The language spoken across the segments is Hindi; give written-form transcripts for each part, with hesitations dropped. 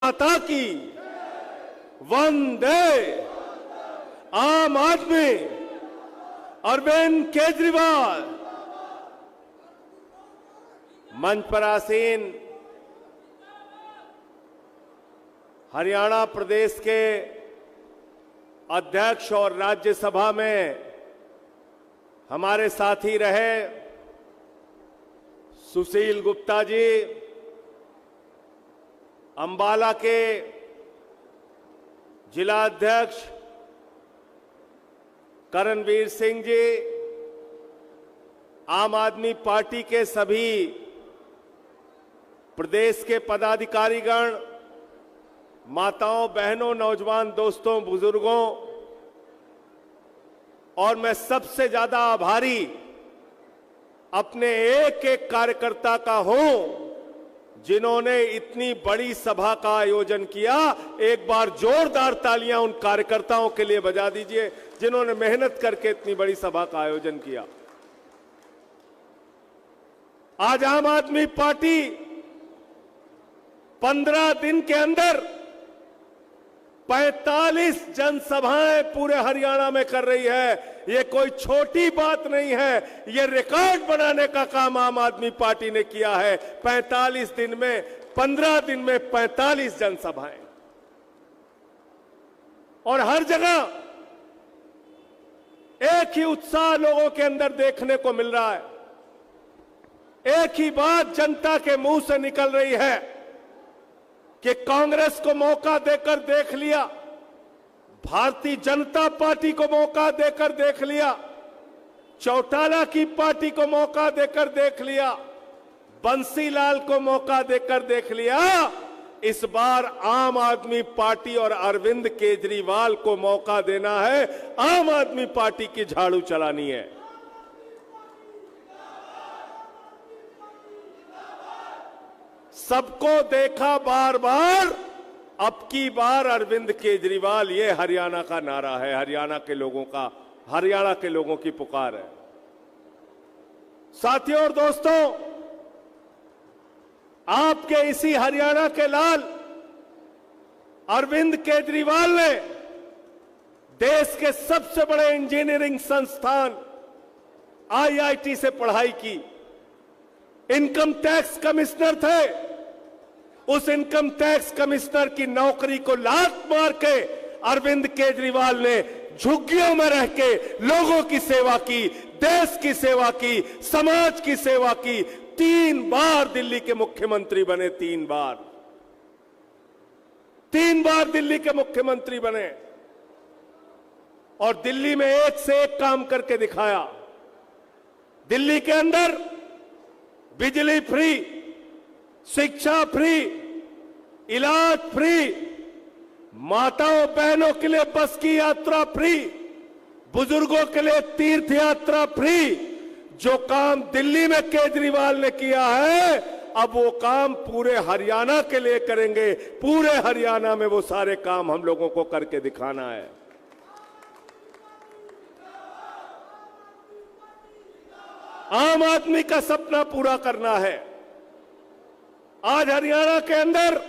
माता की वंदे। आम आदमी अरविंद केजरीवाल। मंच पर आसीन हरियाणा प्रदेश के अध्यक्ष और राज्यसभा में हमारे साथी रहे सुशील गुप्ता जी, अंबाला के जिला अध्यक्ष करणवीर सिंह जी, आम आदमी पार्टी के सभी प्रदेश के पदाधिकारीगण, माताओं, बहनों, नौजवान दोस्तों, बुजुर्गों, और मैं सबसे ज्यादा आभारी अपने एक एक कार्यकर्ता का हूं जिन्होंने इतनी बड़ी सभा का आयोजन किया। एक बार जोरदार तालियां उन कार्यकर्ताओं के लिए बजा दीजिए जिन्होंने मेहनत करके इतनी बड़ी सभा का आयोजन किया। आज आम आदमी पार्टी 15 दिन के अंदर 45 जनसभाएं पूरे हरियाणा में कर रही है। ये कोई छोटी बात नहीं है, ये रिकॉर्ड बनाने का काम आम आदमी पार्टी ने किया है। 45 दिन में, 15 दिन में 45 जनसभाएं, और हर जगह एक ही उत्साह लोगों के अंदर देखने को मिल रहा है। एक ही बात जनता के मुंह से निकल रही है कि कांग्रेस को मौका देकर देख लिया, भारतीय जनता पार्टी को मौका देकर देख लिया, चौटाला की पार्टी को मौका देकर देख लिया, बंसीलाल को मौका देकर देख लिया। इस बार आम आदमी पार्टी और अरविंद केजरीवाल को मौका देना है। आम आदमी पार्टी की झाड़ू चलानी है। सबको देखा बार बार, अब की बार अरविंद केजरीवाल, ये हरियाणा का नारा है, हरियाणा के लोगों का, हरियाणा के लोगों की पुकार है। साथियों और दोस्तों, आपके इसी हरियाणा के लाल अरविंद केजरीवाल ने देश के सबसे बड़े इंजीनियरिंग संस्थान IIT से पढ़ाई की, इनकम टैक्स कमिश्नर थे। उस इनकम टैक्स कमिश्नर की नौकरी को लात मार के अरविंद केजरीवाल ने झुग्गियों में रह के लोगों की सेवा की, देश की सेवा की, समाज की सेवा की। 3 बार दिल्ली के मुख्यमंत्री बने, 3 बार दिल्ली के मुख्यमंत्री बने, और दिल्ली में एक से एक काम करके दिखाया। दिल्ली के अंदर बिजली फ्री, शिक्षा फ्री, इलाज फ्री, माताओं बहनों के लिए बस की यात्रा फ्री, बुजुर्गों के लिए तीर्थ यात्रा फ्री। जो काम दिल्ली में केजरीवाल ने किया है, अब वो काम पूरे हरियाणा के लिए करेंगे। पूरे हरियाणा में वो सारे काम हम लोगों को करके दिखाना है। आम आदमी का सपना पूरा करना है। आज हरियाणा के अंदर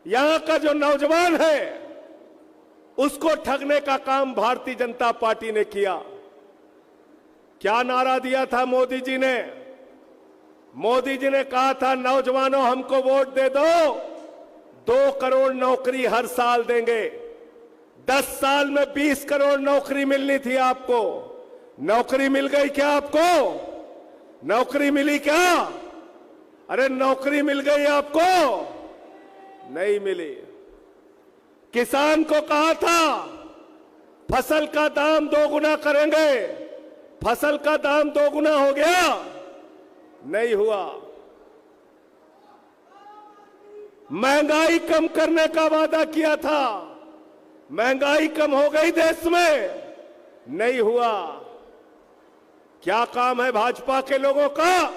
यहां का जो नौजवान है, उसको ठगने का काम भारतीय जनता पार्टी ने किया। क्या नारा दिया था मोदी जी ने? मोदी जी ने कहा था, नौजवानों हमको वोट दे दो, 2 करोड़ नौकरी हर साल देंगे। 10 साल में 20 करोड़ नौकरी मिलनी थी आपको। नौकरी मिल गई क्या आपको? नौकरी मिली क्या? अरे नौकरी मिल गई आपको? नहीं मिली। किसान को कहा था फसल का दाम 2 गुना करेंगे, फसल का दाम 2 गुना हो गया? नहीं हुआ। महंगाई कम करने का वादा किया था, महंगाई कम हो गई देश में? नहीं हुआ। क्या काम है भाजपा के लोगों का?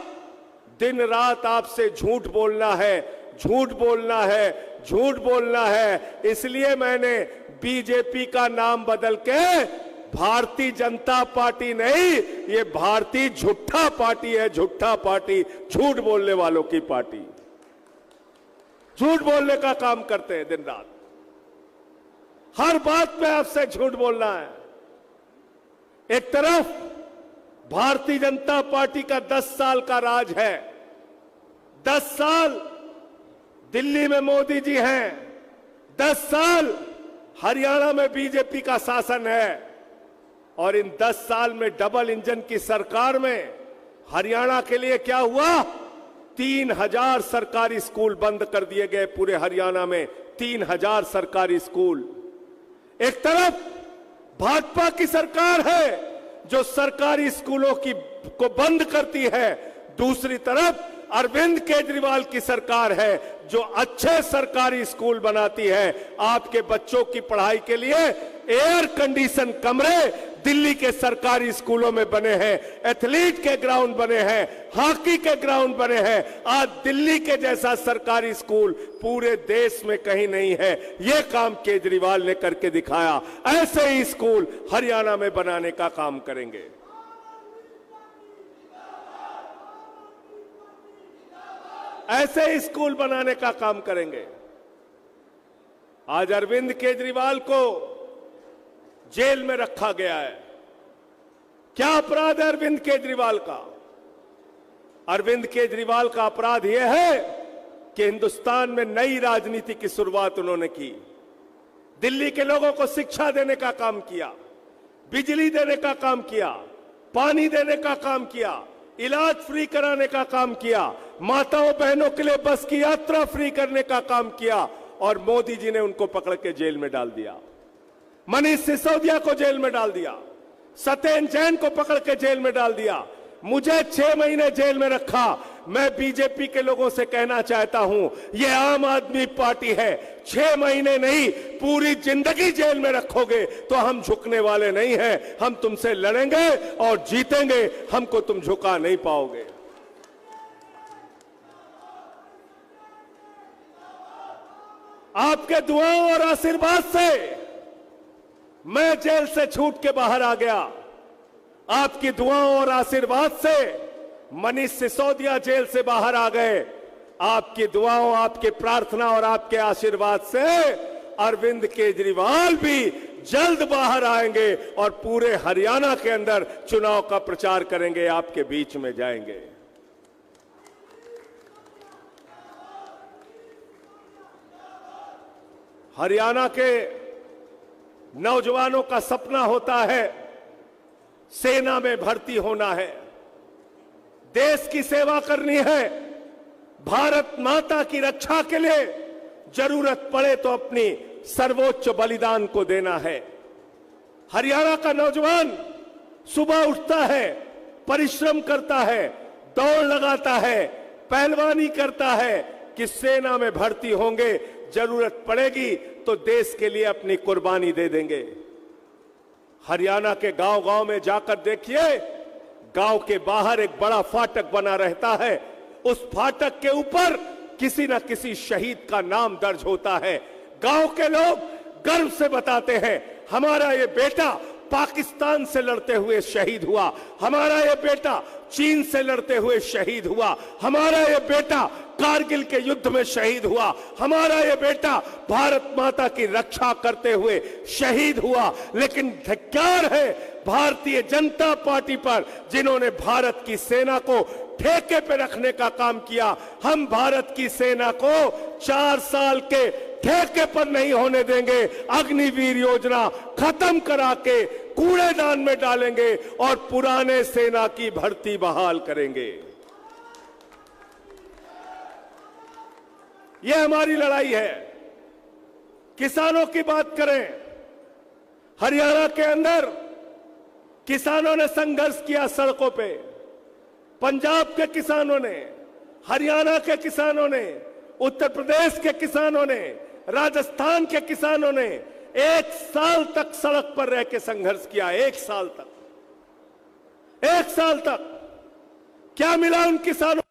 दिन रात आपसे झूठ बोलना है, झूठ बोलना है, झूठ बोलना है। इसलिए मैंने बीजेपी का नाम बदल के भारतीय जनता पार्टी नहीं, ये भारतीय झूठा पार्टी है, झूठा पार्टी, झूठ बोलने वालों की पार्टी। झूठ बोलने का काम करते हैं दिन रात। हर बात पे आपसे झूठ बोलना है। एक तरफ भारतीय जनता पार्टी का 10 साल का राज है, 10 साल दिल्ली में मोदी जी हैं, 10 साल हरियाणा में बीजेपी का शासन है, और इन 10 साल में डबल इंजन की सरकार में हरियाणा के लिए क्या हुआ? 3000 सरकारी स्कूल बंद कर दिए गए पूरे हरियाणा में, 3000 सरकारी स्कूल। एक तरफ भाजपा की सरकार है जो सरकारी स्कूलों को बंद करती है, दूसरी तरफ अरविंद केजरीवाल की सरकार है जो अच्छे सरकारी स्कूल बनाती है। आपके बच्चों की पढ़ाई के लिए एयर कंडीशन कमरे दिल्ली के सरकारी स्कूलों में बने हैं, एथलीट के ग्राउंड बने हैं, हॉकी के ग्राउंड बने हैं। आज दिल्ली के जैसा सरकारी स्कूल पूरे देश में कहीं नहीं है। यह काम केजरीवाल ने करके दिखाया। ऐसे ही स्कूल हरियाणा में बनाने का काम करेंगे। ऐसे ही स्कूल बनाने का काम करेंगे। आज अरविंद केजरीवाल को जेल में रखा गया है। क्या अपराध है अरविंद केजरीवाल का? अरविंद केजरीवाल का अपराध यह है कि हिंदुस्तान में नई राजनीति की शुरुआत उन्होंने की। दिल्ली के लोगों को शिक्षा देने का काम किया, बिजली देने का काम किया, पानी देने का काम किया, इलाज फ्री कराने का काम किया, माताओं बहनों के लिए बस की यात्रा फ्री करने का काम किया, और मोदी जी ने उनको पकड़ के जेल में डाल दिया। मनीष सिसोदिया को जेल में डाल दिया, सत्येंद्र जैन को पकड़ के जेल में डाल दिया, मुझे 6 महीने जेल में रखा। मैं बीजेपी के लोगों से कहना चाहता हूं, यह आम आदमी पार्टी है। 6 महीने नहीं, पूरी जिंदगी जेल में रखोगे तो हम झुकने वाले नहीं हैं। हम तुमसे लड़ेंगे और जीतेंगे, हमको तुम झुका नहीं पाओगे। आपके दुआओं और आशीर्वाद से मैं जेल से छूट के बाहर आ गया। आपकी दुआओं और आशीर्वाद से मनीष सिसोदिया जेल से बाहर आ गए। आपकी दुआओं, आपकी प्रार्थना और आपके आशीर्वाद से अरविंद केजरीवाल भी जल्द बाहर आएंगे और पूरे हरियाणा के अंदर चुनाव का प्रचार करेंगे, आपके बीच में जाएंगे। हरियाणा के नौजवानों का सपना होता है सेना में भर्ती होना है, देश की सेवा करनी है, भारत माता की रक्षा के लिए जरूरत पड़े तो अपनी सर्वोच्च बलिदान को देना है। हरियाणा का नौजवान सुबह उठता है, परिश्रम करता है, दौड़ लगाता है, पहलवानी करता है कि सेना में भर्ती होंगे, जरूरत पड़ेगी तो देश के लिए अपनी कुर्बानी दे देंगे। हरियाणा के गांव-गांव में जाकर देखिए, गांव के बाहर एक बड़ा फाटक बना रहता है। उस फाटक के ऊपर किसी न किसी शहीद का नाम दर्ज होता है। गांव के लोग गर्व से बताते हैं, हमारा ये बेटा पाकिस्तान से लड़ते हुए शहीद हुआ, हमारा ये बेटा चीन से लड़ते हुए शहीद हुआ, हमारा ये बेटा कारगिल के युद्ध में शहीद हुआ, हमारा ये बेटा भारत माता की रक्षा करते हुए शहीद हुआ। लेकिन धिक्कार है भारतीय जनता पार्टी पर, जिन्होंने भारत की सेना को ठेके पे रखने का काम किया। हम भारत की सेना को 4 साल के ठेके पर नहीं होने देंगे। अग्निवीर योजना खत्म करा के कूड़ेदान में डालेंगे और पुराने सेना की भर्ती बहाल करेंगे। यह हमारी लड़ाई है। किसानों की बात करें, हरियाणा के अंदर किसानों ने संघर्ष किया सड़कों पे। पंजाब के किसानों ने, हरियाणा के किसानों ने, उत्तर प्रदेश के किसानों ने, राजस्थान के किसानों ने 1 साल तक सड़क पर रह के संघर्ष किया। 1 साल तक, 1 साल तक क्या मिला उन किसानों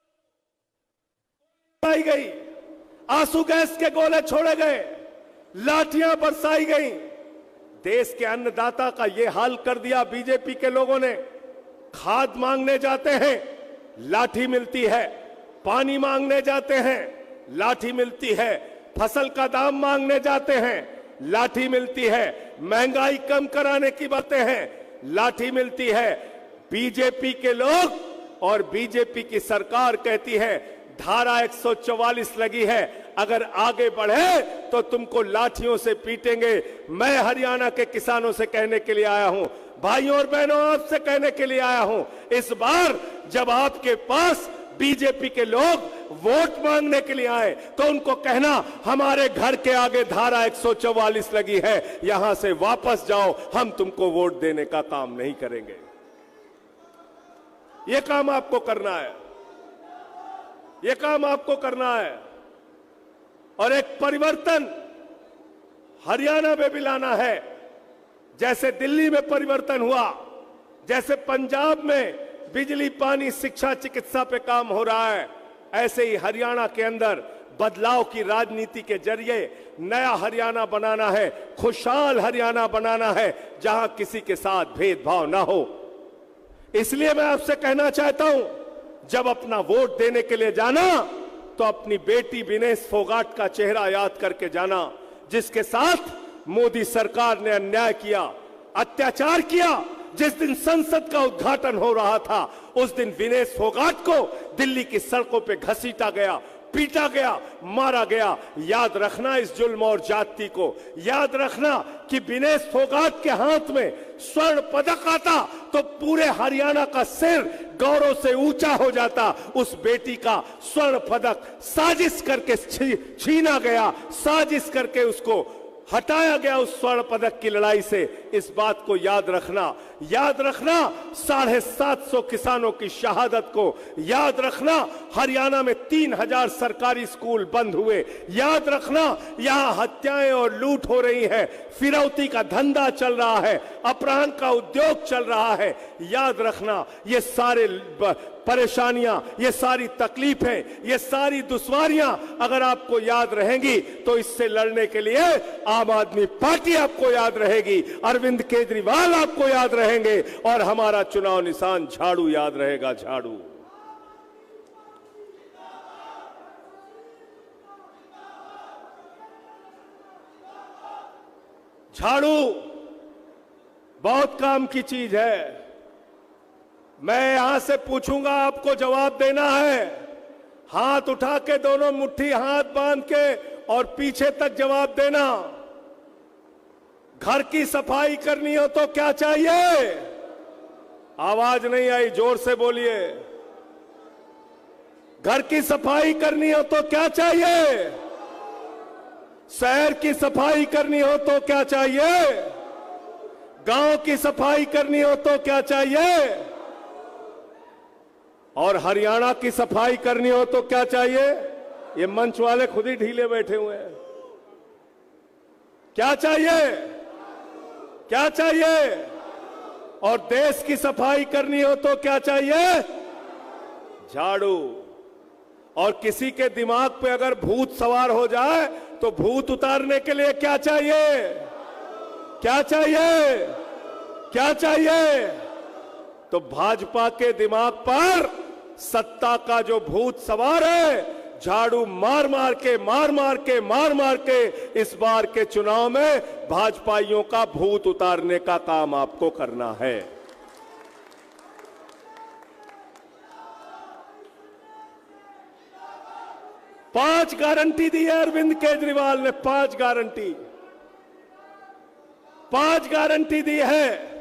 को? आई गई, आंसू गैस के गोले छोड़े गए, लाठियां बरसाई गई। देश के अन्नदाता का यह हाल कर दिया बीजेपी के लोगों ने। खाद मांगने जाते हैं, लाठी मिलती है, पानी मांगने जाते हैं, लाठी मिलती है, फसल का दाम मांगने जाते हैं, लाठी मिलती है, महंगाई कम कराने की बातें हैं, लाठी मिलती है। बीजेपी के लोग और बीजेपी की सरकार कहती है धारा 144 लगी है, अगर आगे बढ़े तो तुमको लाठियों से पीटेंगे। मैं हरियाणा के किसानों से कहने के लिए आया हूं, भाइयों और बहनों आपसे कहने के लिए आया हूं, इस बार जब आपके पास बीजेपी के लोग वोट मांगने के लिए आए तो उनको कहना हमारे घर के आगे धारा 144 लगी है, यहां से वापस जाओ, हम तुमको वोट देने का काम नहीं करेंगे। यह काम आपको करना है, यह काम आपको करना है। और एक परिवर्तन हरियाणा में भी लाना है। जैसे दिल्ली में परिवर्तन हुआ, जैसे पंजाब में बिजली, पानी, शिक्षा, चिकित्सा पे काम हो रहा है, ऐसे ही हरियाणा के अंदर बदलाव की राजनीति के जरिए नया हरियाणा बनाना है, खुशहाल हरियाणा बनाना है, जहां किसी के साथ भेदभाव ना हो। इसलिए मैं आपसे कहना चाहता हूं, जब अपना वोट देने के लिए जाना तो अपनी बेटी विनेश फोगाट का चेहरा याद करके जाना, जिसके साथ मोदी सरकार ने अन्याय किया, अत्याचार किया। जिस दिन संसद का उद्घाटन हो रहा था उस दिन विनेश फोगाट को दिल्ली की सड़कों पे घसीटा गया, पीटा गया, मारा गया। याद रखना इस जुल्म और जाति को, याद रखना कि विनेश फोगाट के हाथ में स्वर्ण पदक आता तो पूरे हरियाणा का सिर गौरव से ऊंचा हो जाता। उस बेटी का स्वर्ण पदक साजिश करके छीना गया, साजिश करके उसको हटाया गया उस स्वर्ण पदक की लड़ाई से। इस बात को याद रखना, याद रखना 750 किसानों की शहादत को, याद रखना हरियाणा में 3000 सरकारी स्कूल बंद हुए, याद रखना यहां हत्याएं और लूट हो रही है, फिरौती का धंधा चल रहा है, अपराध का उद्योग चल रहा है। याद रखना ये सारे परेशानियां, ये सारी तकलीफें, ये सारी दुश्वारियां अगर आपको याद रहेंगी तो इससे लड़ने के लिए आम आदमी पार्टी आपको याद रहेगी, अरविंद केजरीवाल आपको याद रहेंगे और हमारा चुनाव निशान झाड़ू याद रहेगा, झाड़ू। झाड़ू बहुत काम की चीज है। मैं यहां से पूछूंगा, आपको जवाब देना है। हाथ उठा के दोनों मुट्ठी हाथ बांध के और पीछे तक जवाब देना। घर की सफाई करनी हो तो क्या चाहिए? आवाज नहीं आई, जोर से बोलिए। घर की सफाई करनी हो तो क्या चाहिए? शहर की सफाई करनी हो तो क्या चाहिए? गांव की सफाई करनी हो तो क्या चाहिए? और हरियाणा की सफाई करनी हो तो क्या चाहिए? ये मंच वाले खुद ही ढीले बैठे हुए हैं। क्या चाहिए? क्या चाहिए? और देश की सफाई करनी हो तो क्या चाहिए? झाड़ू। और किसी के दिमाग पे अगर भूत सवार हो जाए तो भूत उतारने के लिए क्या चाहिए? क्या चाहिए? क्या चाहिए? तो भाजपा के दिमाग पर सत्ता का जो भूत सवार है, झाड़ू मार मार के इस बार के चुनाव में भाजपाइयों का भूत उतारने का काम आपको करना है। पांच गारंटी दी है अरविंद केजरीवाल ने, पांच गारंटी दी है।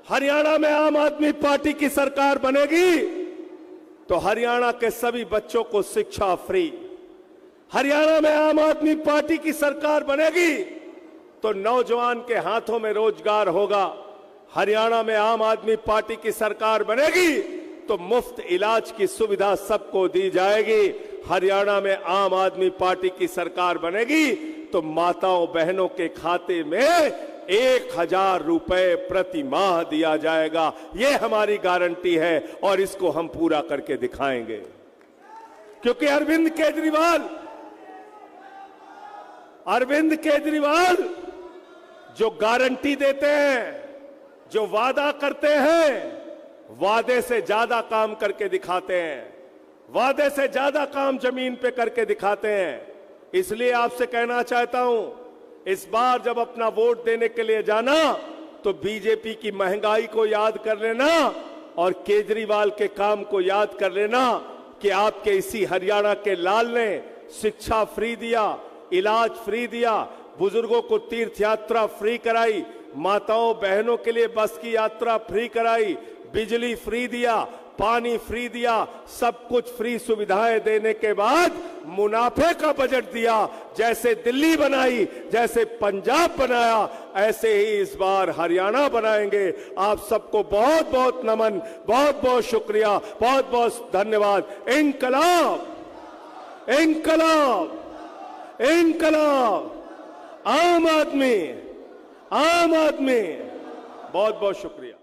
हरियाणा में आम आदमी पार्टी की सरकार बनेगी तो हरियाणा के सभी बच्चों को शिक्षा फ्री। हरियाणा में आम आदमी पार्टी की सरकार बनेगी तो नौजवान के हाथों में रोजगार होगा। हरियाणा में आम आदमी पार्टी की सरकार बनेगी तो मुफ्त इलाज की सुविधा सबको दी जाएगी। हरियाणा में आम आदमी पार्टी की सरकार बनेगी तो माताओं बहनों के खाते में 1000 रुपए प्रति माह दिया जाएगा। ये हमारी गारंटी है और इसको हम पूरा करके दिखाएंगे। क्योंकि अरविंद केजरीवाल जो गारंटी देते हैं, जो वादा करते हैं, वादे से ज्यादा काम करके दिखाते हैं। वादे से ज्यादा काम जमीन पे करके दिखाते हैं। इसलिए आपसे कहना चाहता हूं, इस बार जब अपना वोट देने के लिए जाना तो बीजेपी की महंगाई को याद कर लेना और केजरीवाल के काम को याद कर लेना कि आपके इसी हरियाणा के लाल ने शिक्षा फ्री दिया, इलाज फ्री दिया, बुजुर्गों को तीर्थ यात्रा फ्री कराई, माताओं बहनों के लिए बस की यात्रा फ्री कराई, बिजली फ्री दिया, पानी फ्री दिया, सब कुछ फ्री सुविधाएं देने के बाद मुनाफे का बजट दिया। जैसे दिल्ली बनाई, जैसे पंजाब बनाया, ऐसे ही इस बार हरियाणा बनाएंगे। आप सबको बहुत बहुत नमन, बहुत बहुत शुक्रिया, बहुत बहुत धन्यवाद। इनकलाब, इनकलाब, इनकलाब, आम आदमी, आम आदमी। बहुत बहुत शुक्रिया।